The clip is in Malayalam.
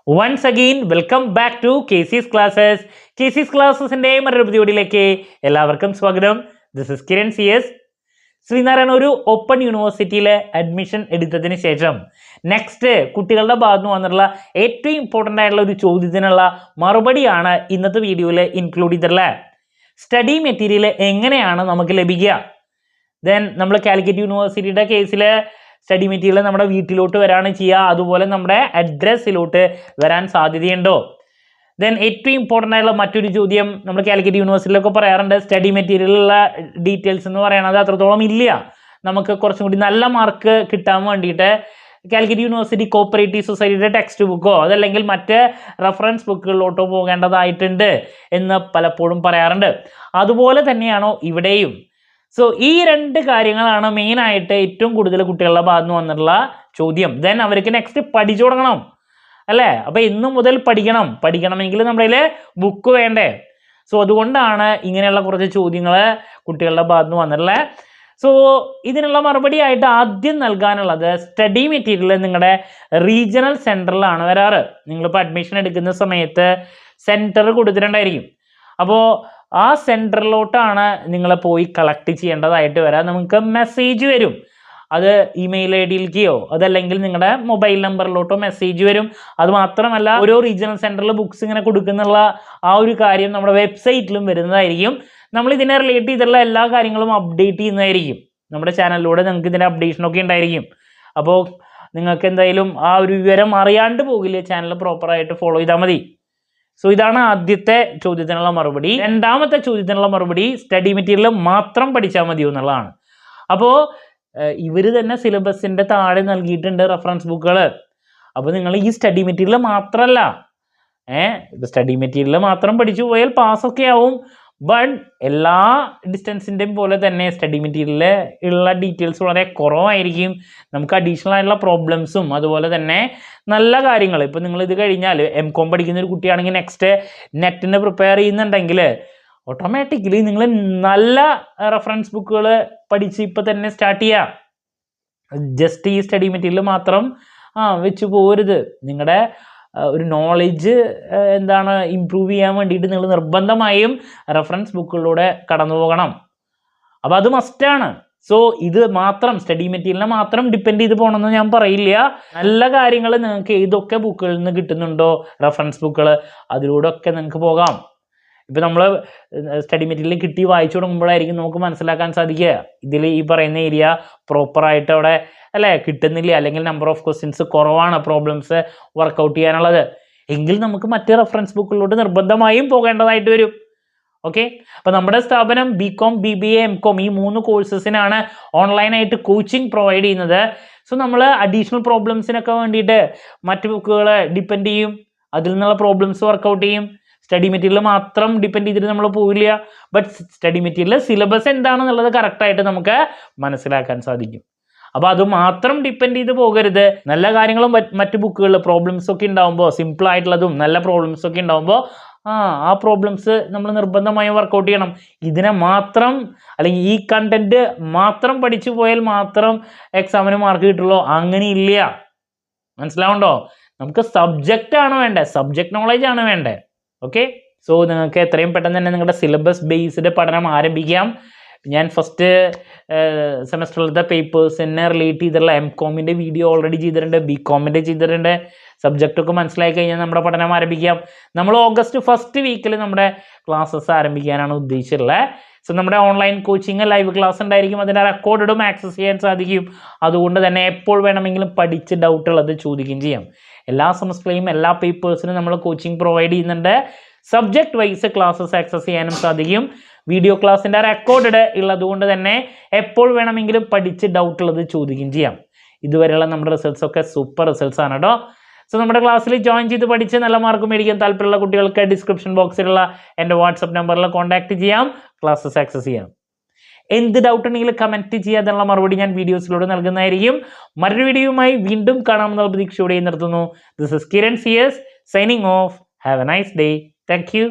Once again, welcome back to KC's Classes. KC's Classesന്റെ മറ്റൊരു വീഡിയോയിലേക്ക് എല്ലാവർക്കും സ്വാഗതം. This is Kiran CS. Sreenarayana ഒരു ഓപ്പൺ യൂണിവേഴ്സിറ്റിയിലെ അഡ്മിഷൻ എടുത്തതിന് ശേഷം നെക്സ്റ്റ് കുട്ടികളുടെ ഭാഗത്ത് നിന്ന് വന്നിട്ടുള്ള ഏറ്റവും ഇമ്പോർട്ടൻ്റ് ആയിട്ടുള്ള ഒരു ചോദ്യത്തിനുള്ള മറുപടിയാണ് ഇന്നത്തെ വീഡിയോയിൽ ഇൻക്ലൂഡ് ചെയ്തിട്ടുള്ളത്. സ്റ്റഡി മെറ്റീരിയൽ എങ്ങനെയാണ് നമുക്ക് ലഭിക്കുക? ദെൻ നമ്മൾ കാലിക്കറ്റ് യൂണിവേഴ്സിറ്റിയുടെ കേസിൽ സ്റ്റഡി മെറ്റീരിയൽ നമ്മുടെ വീട്ടിലോട്ട് വരാണ് ചെയ്യുക, അതുപോലെ നമ്മുടെ അഡ്രസ്സിലോട്ട് വരാൻ സാധ്യതയുണ്ടോ? ദെൻ ഏറ്റവും ഇമ്പോർട്ടൻ്റ് ആയിട്ടുള്ള മറ്റൊരു ചോദ്യം, നമ്മൾ കാലിക്കറ്റ് യൂണിവേഴ്സിറ്റിയിലൊക്കെ പറയാറുണ്ട് സ്റ്റഡി മെറ്റീരിയലിലുള്ള ഡീറ്റെയിൽസ് എന്ന് പറയുന്നത് അത്രത്തോളം ഇല്ല. നമുക്ക് കുറച്ചും കൂടി നല്ല മാർക്ക് കിട്ടാൻ വേണ്ടിയിട്ട് കാലിക്കറ്റ് യൂണിവേഴ്സിറ്റി കോപ്പറേറ്റീവ് സൊസൈറ്റിയുടെ ടെക്സ്റ്റ് ബുക്കോ അതല്ലെങ്കിൽ മറ്റ് റെഫറൻസ് ബുക്കുകളിലോട്ടോ പോകേണ്ടതായിട്ടുണ്ട് എന്ന് പലപ്പോഴും പറയാറുണ്ട്. അതുപോലെ തന്നെയാണോ ഇവിടെയും? സോ ഈ രണ്ട് കാര്യങ്ങളാണ് മെയിനായിട്ട് ഏറ്റവും കൂടുതൽ കുട്ടികളുടെ ഭാഗത്ത് നിന്ന് വന്നിട്ടുള്ള ചോദ്യം. ദെൻ അവർക്ക് നെക്സ്റ്റ് പഠിച്ചു തുടങ്ങണം അല്ലേ? അപ്പോൾ ഇന്നു മുതൽ പഠിക്കണമെങ്കിൽ നമ്മുടെ കയ്യിൽ ബുക്ക് വേണ്ടേ? സോ അതുകൊണ്ടാണ് ഇങ്ങനെയുള്ള കുറച്ച് ചോദ്യങ്ങൾ കുട്ടികളുടെ ഭാഗത്ത് നിന്ന് വന്നിട്ടുള്ളത്. സോ ഇതിനുള്ള മറുപടി ആയിട്ട് ആദ്യം നൽകാനുള്ളത്, സ്റ്റഡി മെറ്റീരിയൽ നിങ്ങളുടെ റീജിയണൽ സെൻറ്ററിലാണ് വരാറ്. നിങ്ങളിപ്പോൾ അഡ്മിഷൻ എടുക്കുന്ന സമയത്ത് സെൻറ്റർ കൊടുത്തിട്ടുണ്ടായിരിക്കും. അപ്പോൾ ആ സെൻറ്ററിലോട്ടാണ് നിങ്ങൾ പോയി കളക്ട് ചെയ്യേണ്ടതായിട്ട് വരാം. നമുക്ക് മെസ്സേജ് വരും, അത് ഇമെയിൽ ഐ ഡിയിലേക്കോ അതല്ലെങ്കിൽ നിങ്ങളുടെ മൊബൈൽ നമ്പറിലോട്ടോ മെസ്സേജ് വരും. അതുമാത്രമല്ല ഓരോ റീജിയണൽ സെൻറ്ററിൽ ബുക്സ് ഇങ്ങനെ കൊടുക്കുന്നുള്ള ആ ഒരു കാര്യം നമ്മുടെ വെബ്സൈറ്റിലും വരുന്നതായിരിക്കും. നമ്മൾ ഇതിനെ റിലേറ്റ് ചെയ്തിട്ടുള്ള എല്ലാ കാര്യങ്ങളും അപ്ഡേറ്റ് ചെയ്യുന്നതായിരിക്കും. നമ്മുടെ ചാനലിലൂടെ നിങ്ങൾക്ക് ഇതിൻ്റെ അപ്ഡേഷനൊക്കെ ഉണ്ടായിരിക്കും. അപ്പോൾ നിങ്ങൾക്ക് എന്തായാലും ആ ഒരു വിവരം അറിയാണ്ട് പോകില്ല, ചാനൽ പ്രോപ്പറായിട്ട് ഫോളോ ചെയ്താൽ മതി. സോ ഇതാണ് ആദ്യത്തെ ചോദ്യത്തിനുള്ള മറുപടി. രണ്ടാമത്തെ ചോദ്യത്തിനുള്ള മറുപടി, സ്റ്റഡി മെറ്റീരിയൽ മാത്രം പഠിച്ചാൽ മതിയോ എന്നുള്ളതാണ്. അപ്പോൾ ഇവർ തന്നെ സിലബസിൻ്റെ താഴെ നൽകിയിട്ടുണ്ട് റെഫറൻസ് ബുക്കുകൾ. അപ്പോൾ നിങ്ങൾ ഈ സ്റ്റഡി മെറ്റീരിയൽ മാത്രമല്ല, സ്റ്റഡി മെറ്റീരിയൽ മാത്രം പഠിച്ചു പോയാൽ പാസ്സൊക്കെ ആവും. ബട്ട് എല്ലാ ഡിസ്റ്റൻസിൻ്റെയും പോലെ തന്നെ സ്റ്റഡി മെറ്റീരിയലിൽ ഉള്ള ഡീറ്റെയിൽസ് വളരെ കുറവായിരിക്കും. നമുക്ക് അഡീഷണൽ ആയിട്ടുള്ള പ്രോബ്ലംസും അതുപോലെ തന്നെ നല്ല കാര്യങ്ങൾ, ഇപ്പോൾ നിങ്ങൾ ഇത് കഴിഞ്ഞാൽ MCOM പഠിക്കുന്ന ഒരു കുട്ടിയാണെങ്കിൽ നെക്സ്റ്റ് നെറ്റിന് പ്രിപ്പയർ ചെയ്യുന്നുണ്ടെങ്കിൽ ഓട്ടോമാറ്റിക്കലി നിങ്ങൾ നല്ല റെഫറൻസ് ബുക്കുകൾ പഠിച്ച് ഇപ്പോൾ തന്നെ സ്റ്റാർട്ട് ചെയ്യുക. ജസ്റ്റ് ഈ സ്റ്റഡി മെറ്റീരിയൽ മാത്രം വെച്ച് പോരുത്. നിങ്ങളുടെ ഒരു നോളജ് ഇമ്പ്രൂവ് ചെയ്യാൻ വേണ്ടിയിട്ട് നിങ്ങൾ നിർബന്ധമായും റെഫറൻസ് ബുക്കുകളിലൂടെ കടന്നു പോകണം. അപ്പോൾ അത് മസ്റ്റാണ്. സോ ഇത് മാത്രം സ്റ്റഡി മെറ്റീരിയലിനെ മാത്രം ഡിപ്പെൻഡ് ചെയ്ത് പോകണമെന്ന് ഞാൻ പറയില്ല. നല്ല കാര്യങ്ങൾ നിങ്ങൾക്ക് ഏതൊക്കെ ബുക്കുകളിൽ നിന്ന് കിട്ടുന്നുണ്ടോ റെഫറൻസ് ബുക്കുകൾ, അതിലൂടെ ഒക്കെ നിങ്ങൾക്ക് പോകാം. ഇപ്പോൾ നമ്മൾ സ്റ്റഡി മെറ്റീരിയൽ കിട്ടി വായിച്ചു തുടങ്ങുമ്പോഴായിരിക്കും നമുക്ക് മനസ്സിലാക്കാൻ സാധിക്കുക ഇതിൽ ഈ പറയുന്ന ഏരിയ പ്രോപ്പറായിട്ട് അവിടെ കിട്ടുന്നില്ല, അല്ലെങ്കിൽ നമ്പർ ഓഫ് ക്വസ്റ്റ്യൻസ് കുറവാണ്, പ്രോബ്ലംസ് വർക്കൗട്ട് ചെയ്യാനുള്ളത് എങ്കിൽ നമുക്ക് മറ്റ് റെഫറൻസ് ബുക്കുകളിലോട്ട് നിർബന്ധമായും പോകേണ്ടതായിട്ട് വരും. ഓക്കെ, അപ്പോൾ നമ്മുടെ സ്ഥാപനം BCom BBA MCOM ഈ 3 കോഴ്സസിനാണ് ഓൺലൈനായിട്ട് കോച്ചിങ് പ്രൊവൈഡ് ചെയ്യുന്നത്. സോ നമ്മൾ അഡീഷണൽ പ്രോബ്ലംസിനൊക്കെ വേണ്ടിയിട്ട് മറ്റ് ബുക്കുകൾ ഡിപ്പെൻഡ് ചെയ്യും, അതിൽ നിന്നുള്ള പ്രോബ്ലംസ് വർക്കൗട്ട് ചെയ്യും. സ്റ്റഡി മെറ്റീരിയൽ മാത്രം ഡിപ്പെൻഡ് ചെയ്തിട്ട് നമ്മൾ പോവില്ല. ബട്ട് സ്റ്റഡി മെറ്റീരിയൽ സിലബസ് എന്താണെന്നുള്ളത് കറക്റ്റായിട്ട് നമുക്ക് മനസ്സിലാക്കാൻ സാധിക്കും. അപ്പോൾ അത് മാത്രം ഡിപ്പെൻഡ് ചെയ്ത് പോകരുത്. നല്ല കാര്യങ്ങളും മറ്റ് ബുക്കുകളിൽ പ്രോബ്ലംസ് ഒക്കെ ഉണ്ടാകുമ്പോൾ, സിമ്പിൾ ആയിട്ടുള്ളതും നല്ല പ്രോബ്ലംസ് ഒക്കെ ഉണ്ടാകുമ്പോൾ ആ പ്രോബ്ലംസ് നമ്മൾ നിർബന്ധമായും വർക്കൗട്ട് ചെയ്യണം. ഇതിനെ മാത്രം അല്ലെങ്കിൽ ഈ കണ്ടന്റ് മാത്രം പഠിച്ചു പോയാൽ മാത്രം എക്സാമിന് മാർക്ക് കിട്ടുള്ളൂ, അങ്ങനെയില്ല. മനസ്സിലാവുണ്ടോ? നമുക്ക് സബ്ജക്റ്റ് ആണ് വേണ്ടത്, സബ്ജക്റ്റ് നോളജ് ആണ് വേണ്ടത്. ഓക്കെ, സോ നിങ്ങൾക്ക് എത്രയും പെട്ടെന്ന് തന്നെ നിങ്ങളുടെ സിലബസ് ബേസ്ഡ് പഠനം ആരംഭിക്കാം. ഞാൻ ഫസ്റ്റ് സെമസ്റ്ററിലത്തെ പേപ്പേഴ്സിനെ റിലേറ്റ് ചെയ്തിട്ടുള്ള MCOMൻ്റെ വീഡിയോ ഓൾറെഡി ചെയ്തിട്ടുണ്ട്, BCOMൻ്റെ ചെയ്തിട്ടുണ്ട്. സബ്ജക്റ്റൊക്കെ മനസ്സിലാക്കി കഴിഞ്ഞാൽ നമ്മുടെ പഠനം ആരംഭിക്കാം. നമ്മൾ ഓഗസ്റ്റ് ഫസ്റ്റ് വീക്കിൽ നമ്മുടെ ക്ലാസ്സസ് ആരംഭിക്കാനാണ് ഉദ്ദേശിച്ചിട്ടുള്ളത്. സോ നമ്മുടെ ഓൺലൈൻ കോച്ചിങ് ലൈവ് ക്ലാസ് ഉണ്ടായിരിക്കും, അതിൻ്റെ റെക്കോർഡും ആക്സസ് ചെയ്യാൻ സാധിക്കും. അതുകൊണ്ട് തന്നെ എപ്പോൾ വേണമെങ്കിലും പഠിച്ച് ഡൗട്ട് ഉള്ളത് ചോദിക്കുകയും ചെയ്യാം. എല്ലാ സെമസ്റ്ററിലെയും എല്ലാ പേപ്പേഴ്സിനും നമ്മൾ കോച്ചിങ് പ്രൊവൈഡ് ചെയ്യുന്നുണ്ട്. സബ്ജക്റ്റ് വൈസ് ക്ലാസ്സസ് ആക്സസ് ചെയ്യാനും സാധിക്കും. വീഡിയോ ക്ലാസ്സിൻ്റെ റെക്കോർഡ് ഉള്ളതുകൊണ്ട് തന്നെ എപ്പോൾ വേണമെങ്കിലും പഠിച്ച് ഡൗട്ട് ഉള്ളത് ചോദിക്കുകയും ചെയ്യാം. ഇതുവരെയുള്ള നമ്മുടെ റിസൾട്ട്സ് ഒക്കെ സൂപ്പർ റിസൾട്ട്സ് ആണ് കേട്ടോ. സോ നമ്മുടെ ക്ലാസ്സിൽ ജോയിൻ ചെയ്ത് പഠിച്ച് നല്ല മാർക്ക് മേടിക്കാൻ താല്പര്യമുള്ള കുട്ടികൾക്ക് ഡിസ്ക്രിപ്ഷൻ ബോക്സിലുള്ള എൻ്റെ വാട്സപ്പ് നമ്പറിൽ കോൺടാക്ട് ചെയ്യാം, ക്ലാസ്സസ് ആക്സസ് ചെയ്യാം. എന്ത് ഡൗട്ട് ഉണ്ടെങ്കിലും കമൻറ്റ് ചെയ്യാനുള്ള മറുപടി ഞാൻ വീഡിയോസിലൂടെ നൽകുന്നതായിരിക്കും. മറ്റൊരു വീഡിയോയുമായി വീണ്ടും കാണാമെന്നുള്ള പ്രതീക്ഷയോടെ നിർത്തുന്നു. This is Kiran CS signing off. Have a nice day. Thank U.